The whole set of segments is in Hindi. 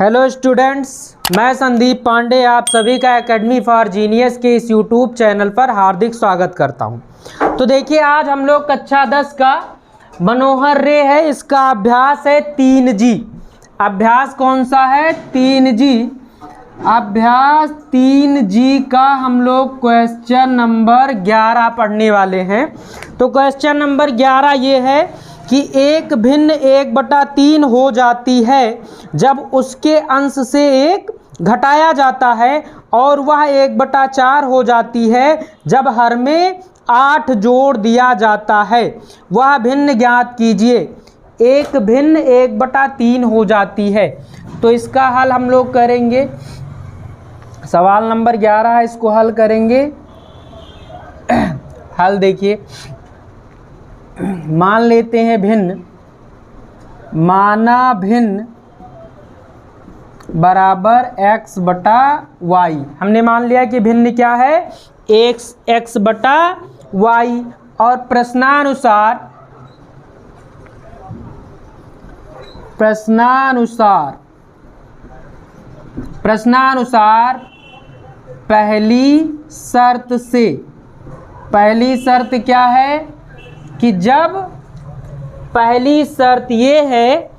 हेलो स्टूडेंट्स, मैं संदीप पांडे आप सभी का एकेडमी फॉर जीनियस के इस यूट्यूब चैनल पर हार्दिक स्वागत करता हूं। तो देखिए, आज हम लोग कक्षा 10 का मनोहर रे है, इसका अभ्यास है 3G। अभ्यास कौन सा है? 3G। अभ्यास 3G का हम लोग क्वेश्चन नंबर 11 पढ़ने वाले हैं। तो क्वेश्चन नंबर 11 ये है कि एक भिन्न 1/3 हो जाती है जब उसके अंश से 1 घटाया जाता है, और वह 1/4 हो जाती है जब हर में 8 जोड़ दिया जाता है। वह भिन्न ज्ञात कीजिए। एक भिन्न 1/3 हो जाती है, तो इसका हल हम लोग करेंगे। सवाल नंबर 11 है, इसको हल करेंगे। हल देखिए, मान लेते हैं भिन्न, माना भिन्न बराबर x/y। हमने मान लिया कि भिन्न क्या है? x/y। और प्रश्नानुसार पहली शर्त क्या है कि पहली शर्त ये है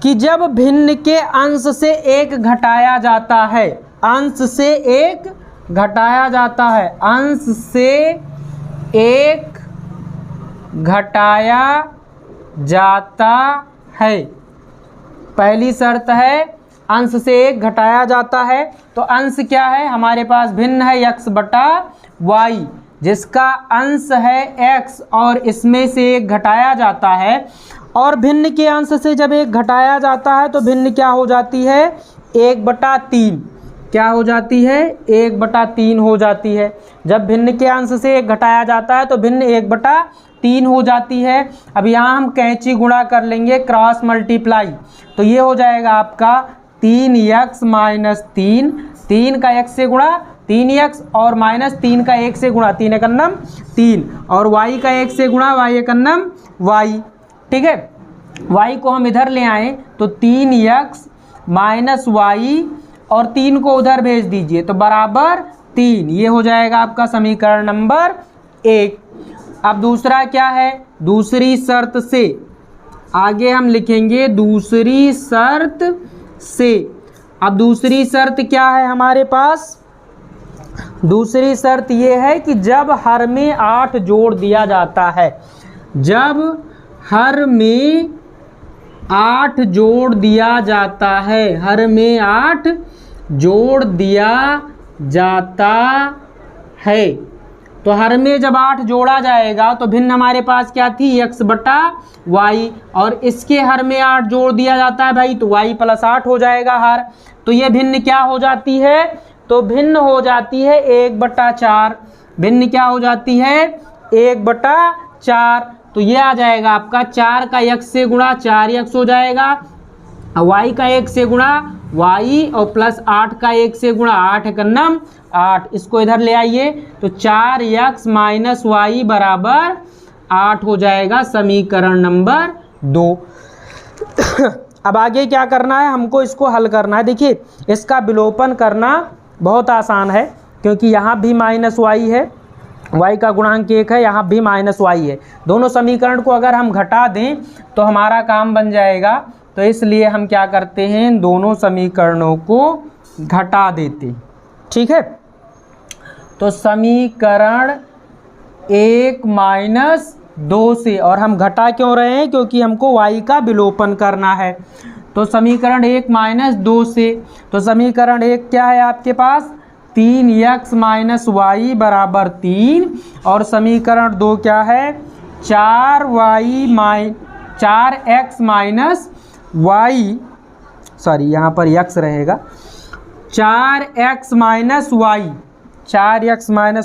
कि जब भिन्न के अंश से 1 घटाया जाता है, अंश से 1 घटाया जाता है, अंश से 1 घटाया जाता है। पहली शर्त है अंश से 1 घटाया जाता है। तो अंश क्या है? हमारे पास भिन्न है x/y, जिसका अंश है x और इसमें से 1 घटाया जाता है। और भिन्न के अंश से जब 1 घटाया जाता है तो भिन्न क्या हो जाती है? 1/3। क्या हो जाती है? 1/3 हो जाती है। जब भिन्न के अंश से 1 घटाया जाता है तो भिन्न 1/3 हो जाती है। अब यहाँ हम कैंची गुणा कर लेंगे, क्रॉस मल्टीप्लाई। तो ये हो जाएगा आपका 3x - 3, 3 का x से गुणा 3x, और -3 का 1 से गुणा 3 एकन्नम 3, और y का 1 से गुणा y एकन्नम y। ठीक है, y को हम इधर ले आए तो 3x - y, और 3 को उधर भेज दीजिए तो बराबर 3। ये हो जाएगा आपका समीकरण नंबर 1। अब दूसरा क्या है? दूसरी शर्त से आगे हम लिखेंगे दूसरी शर्त से। अब दूसरी शर्त क्या है हमारे पास? दूसरी शर्त ये है कि जब हर में 8 जोड़ दिया जाता है, जब हर में 8 जोड़ दिया जाता है, हर में 8 जोड़ दिया जाता है, तो हर में जब 8 जोड़ा जाएगा तो भिन्न हमारे पास क्या थी? x/y, और इसके हर में 8 जोड़ दिया जाता है भाई, तो y + 8 हो जाएगा हर। तो ये भिन्न क्या हो जाती है? तो भिन्न हो जाती है 1/4। भिन्न क्या हो जाती है? 1/4। तो ये आ जाएगा आपका 4 का x से गुणा 4x हो जाएगा, y का 1 से गुणा y, और +8 का 1 से गुणा 8 एकन्नम 8। इसको इधर ले आइए तो 4x - y बराबर 8 हो जाएगा, समीकरण नंबर 2। अब आगे क्या करना है? हमको इसको हल करना है। देखिए, इसका विलोपन करना बहुत आसान है, क्योंकि यहाँ भी -y है, y का गुणांक 1 है, यहाँ भी -y है। दोनों समीकरण को अगर हम घटा दें तो हमारा काम बन जाएगा। तो इसलिए हम क्या करते हैं? दोनों समीकरणों को घटा देते। ठीक है, तो समीकरण 1 - 2 से, और हम घटा क्यों रहे हैं? क्योंकि हमको y का विलोपन करना है। तो समीकरण 1 - 2 से, तो समीकरण 1 क्या है आपके पास? 3x - y बराबर 3, और समीकरण 2 क्या है? 4x - y, सॉरी यहाँ पर x रहेगा, 4x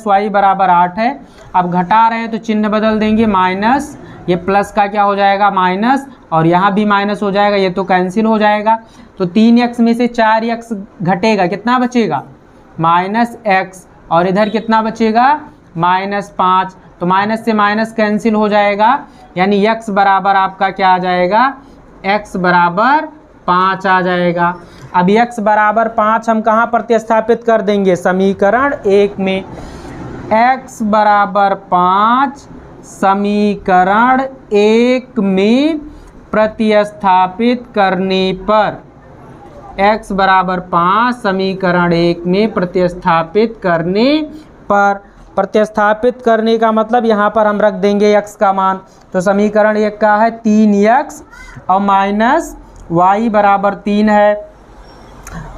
- y बराबर 8 है। अब घटा रहे हैं तो चिन्ह बदल देंगे, माइनस, ये प्लस का क्या हो जाएगा? माइनस, और यहाँ भी माइनस हो जाएगा, ये तो कैंसिल हो जाएगा। तो 3x में से 4x घटेगा, कितना बचेगा? -x, और इधर कितना बचेगा? -5। तो माइनस से माइनस कैंसिल हो जाएगा, यानी x बराबर आपका क्या आ जाएगा? x बराबर 5 आ जाएगा। अब x बराबर 5 हम कहाँ प्रतिस्थापित कर देंगे? समीकरण 1 में। x बराबर 5 समीकरण 1 में प्रतिस्थापित करने पर, x बराबर 5 समीकरण 1 में प्रतिस्थापित करने पर, प्रतिस्थापित करने का मतलब यहाँ पर हम रख देंगे x का मान। तो समीकरण 1 का है 3x और माइनस y बराबर 3 है,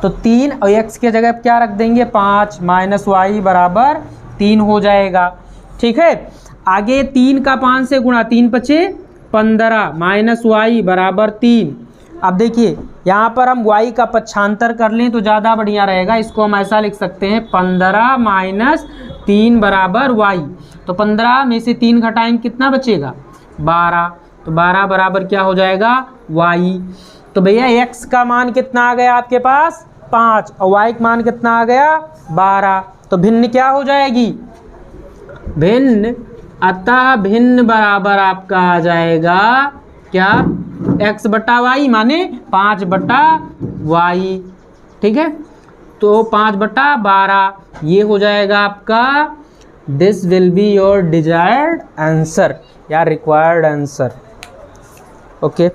तो 3 और x के जगह क्या रख देंगे? 5 माइनस y बराबर 3 हो जाएगा। ठीक है, आगे 3 का 5 से गुणा, 3 पचे 15 माइनस y बराबर 3। अब देखिए यहाँ पर हम y का पक्षांतर कर लें तो ज़्यादा बढ़िया रहेगा। इसको हम ऐसा लिख सकते हैं 15 माइनस 3 बराबर y। तो 15 में से 3 घटाएंगे कितना बचेगा? 12। तो 12 बराबर क्या हो जाएगा? y। तो भैया x का मान कितना आ गया आपके पास? 5 और y का मान कितना आ गया? 12। तो भिन्न क्या हो जाएगी? भिन्न, अतः भिन्न बराबर आपका आ जाएगा क्या? x बटा वाई माने 5 बटा वाई। ठीक है, तो 5 बटा 12 ये हो जाएगा आपका। This will be your desired answer या रिक्वायर्ड आंसर। ओके,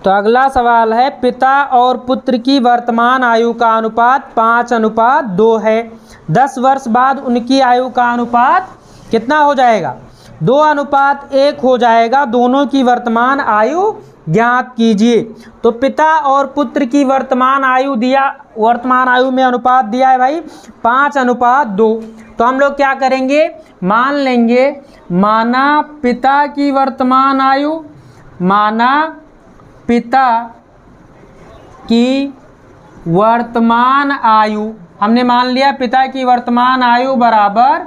तो अगला सवाल है, पिता और पुत्र की वर्तमान आयु का अनुपात 5:2 है। 10 वर्ष बाद उनकी आयु का अनुपात कितना हो जाएगा? 2:1 हो जाएगा। दोनों की वर्तमान आयु ज्ञात कीजिए। तो पिता और पुत्र की वर्तमान आयु दिया, वर्तमान आयु में अनुपात दिया है भाई 5:2। तो हम लोग क्या करेंगे? मान लेंगे, माना पिता की वर्तमान आयु, माना पिता की वर्तमान आयु, हमने मान लिया पिता की वर्तमान आयु बराबर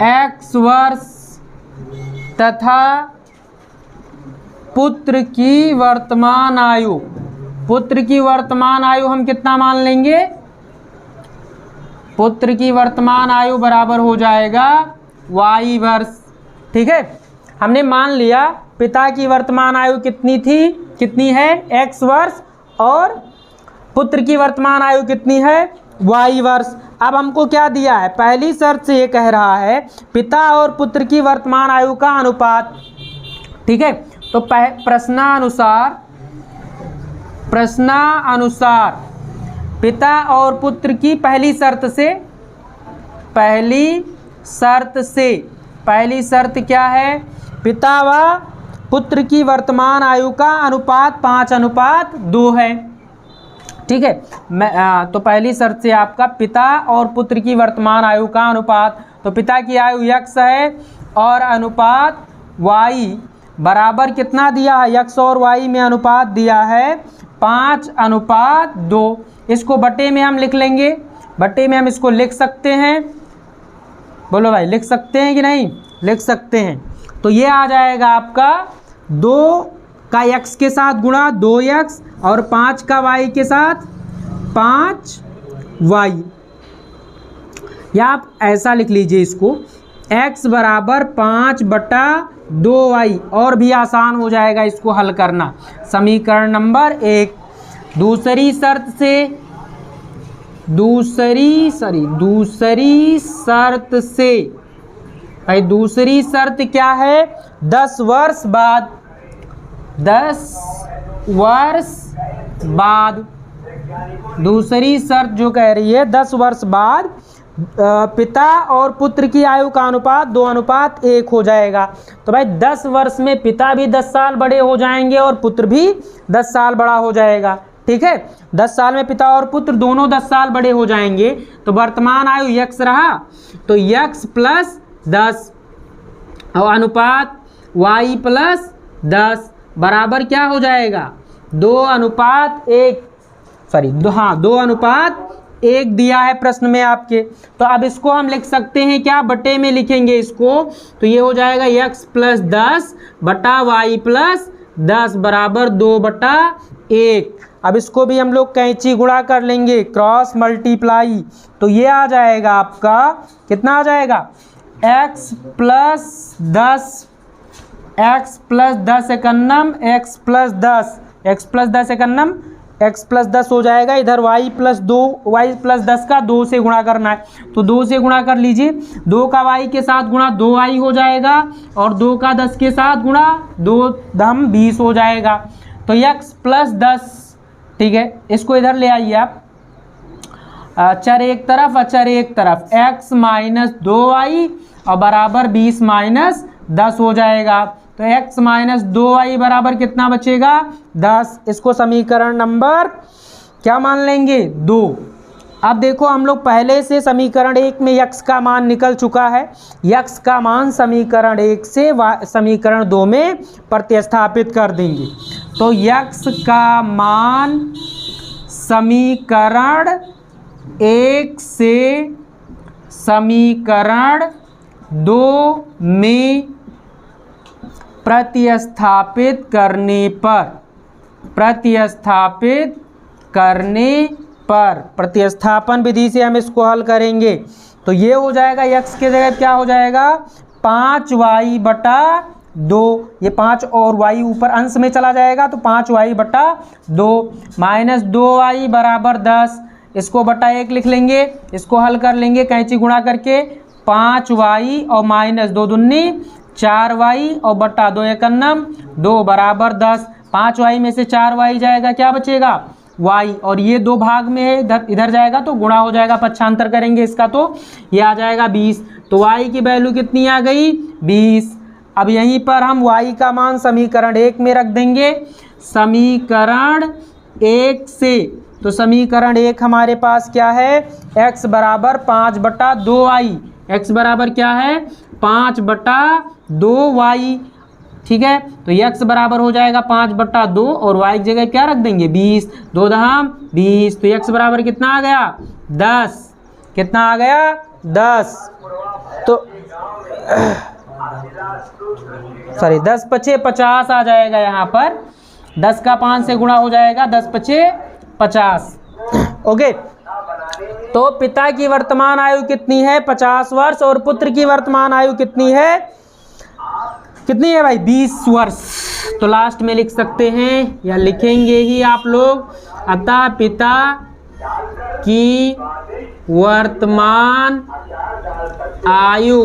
x वर्ष तथा पुत्र की वर्तमान आयु, पुत्र की वर्तमान आयु हम कितना मान लेंगे? पुत्र की वर्तमान आयु बराबर हो जाएगा y वर्ष। ठीक है, हमने मान लिया पिता की वर्तमान आयु कितनी थी, कितनी है? x वर्ष, और पुत्र की वर्तमान आयु कितनी है? y वर्ष। अब हमको क्या दिया है? पहली शर्त से ये कह रहा है पिता और पुत्र की वर्तमान आयु का अनुपात। ठीक है, तो प्रश्नानुसार पिता और पुत्र की पहली शर्त क्या है? पिता व पुत्र की वर्तमान आयु का अनुपात 5:2 है। ठीक है, तो पहली शर्त से आपका पिता और पुत्र की वर्तमान आयु का अनुपात, तो पिता की आयु x है और अनुपात y बराबर कितना दिया है? x और y में अनुपात दिया है 5:2। इसको बटे में हम लिख लेंगे, बटे में हम इसको लिख सकते हैं। बोलो भाई, लिख सकते हैं कि नहीं? लिख सकते हैं। तो ये आ जाएगा आपका 2 का x के साथ गुणा 2x और 5 का y के साथ 5y, या आप ऐसा लिख लीजिए इसको x बराबर 5/2y, और भी आसान हो जाएगा इसको हल करना। समीकरण नंबर 1। दूसरी शर्त से भाई, दूसरी शर्त क्या है? 10 वर्ष बाद, 10 वर्ष बाद, दूसरी शर्त जो कह रही है 10 वर्ष बाद पिता और पुत्र की आयु का अनुपात 2:1 हो जाएगा। तो भाई 10 वर्ष में पिता भी 10 साल बड़े हो जाएंगे और पुत्र भी 10 साल बड़ा हो जाएगा। ठीक है, 10 साल में पिता और पुत्र दोनों 10 साल बड़े हो जाएंगे। तो वर्तमान आयु x रहा, तो x प्लस 10 और अनुपात y प्लस 10 बराबर क्या हो जाएगा? 2:1। सॉरी, 2:1 दिया है प्रश्न में आपके। तो अब इसको हम लिख सकते हैं क्या? बटे में लिखेंगे इसको, तो ये हो जाएगा x प्लस 10 बटा y प्लस 10 बराबर 2/1। अब इसको भी हम लोग कैंची गुणा कर लेंगे, क्रॉस मल्टीप्लाई, तो ये आ जाएगा आपका, कितना आ जाएगा? x plus 10 51 x plus 10 x plus 10 एकन्नम x plus 10 हो जाएगा। इधर y प्लस 2, y प्लस 10 का 2 से गुणा करना है, तो 2 से गुणा कर लीजिए। 2 का y के साथ गुणा 2y हो जाएगा और 2 का 10 के साथ गुणा 2 दम 20 हो जाएगा। तो x प्लस 10, ठीक है, इसको इधर ले आइए आप, अचर एक तरफ अचर एक तरफ, x माइनस 2y और बराबर 20 माइनस 10 हो जाएगा। तो x माइनस 2y बराबर कितना बचेगा? 10। इसको समीकरण नंबर क्या मान लेंगे? 2। अब देखो हम लोग पहले से समीकरण 1 में x का मान निकल चुका है। x का मान समीकरण 1 से समीकरण 2 में प्रतिस्थापित कर देंगे। तो x का मान समीकरण 1 से समीकरण 2 में प्रतिस्थापित करने पर प्रतिस्थापन विधि से हम इसको हल करेंगे। तो ये हो जाएगा, x के जगह क्या हो जाएगा? 5y बटा 2, ये 5 और y ऊपर अंश में चला जाएगा तो 5y बटा 2 माइनस 2y बराबर 10। इसको बटा 1 लिख लेंगे, इसको हल कर लेंगे कैंची गुणा करके। 5y और माइनस 2 दूनी 4y और बटा 2 एकन्नम 2 बराबर 10। 5y में से 4y जाएगा, क्या बचेगा? y, और ये 2 भाग में है, इधर जाएगा तो गुणा हो जाएगा, पक्षांतर करेंगे इसका तो ये आ जाएगा 20। तो y की वैल्यू कितनी आ गई? 20। अब यहीं पर हम y का मान समीकरण 1 में रख देंगे, समीकरण 1 से। तो समीकरण 1 हमारे पास क्या है? x बराबर 5 बटा 2y, x बराबर क्या है? 5 बटा 2y, ठीक है। तो x बराबर हो जाएगा 5 बटा 2 और y की जगह क्या रख देंगे? 20, 2 दहम 20। तो x बराबर कितना आ गया? 10। कितना आ गया? 10। तो सॉरी 10 पचे 50 आ जाएगा यहाँ पर। 10 का 5 से गुणा हो जाएगा, 10 पचे 50। ओके, तो पिता की वर्तमान आयु कितनी है? 50 वर्ष। और पुत्र की वर्तमान आयु कितनी है? कितनी है भाई? 20 वर्ष। तो लास्ट में लिख सकते हैं या लिखेंगे ही आप लोग, अतः पिता की वर्तमान आयु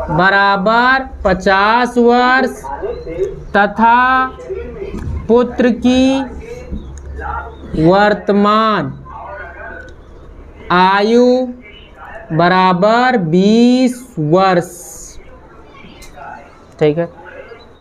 बराबर 50 वर्ष तथा पुत्र की वर्तमान आयु बराबर 20 वर्ष, ठीक है।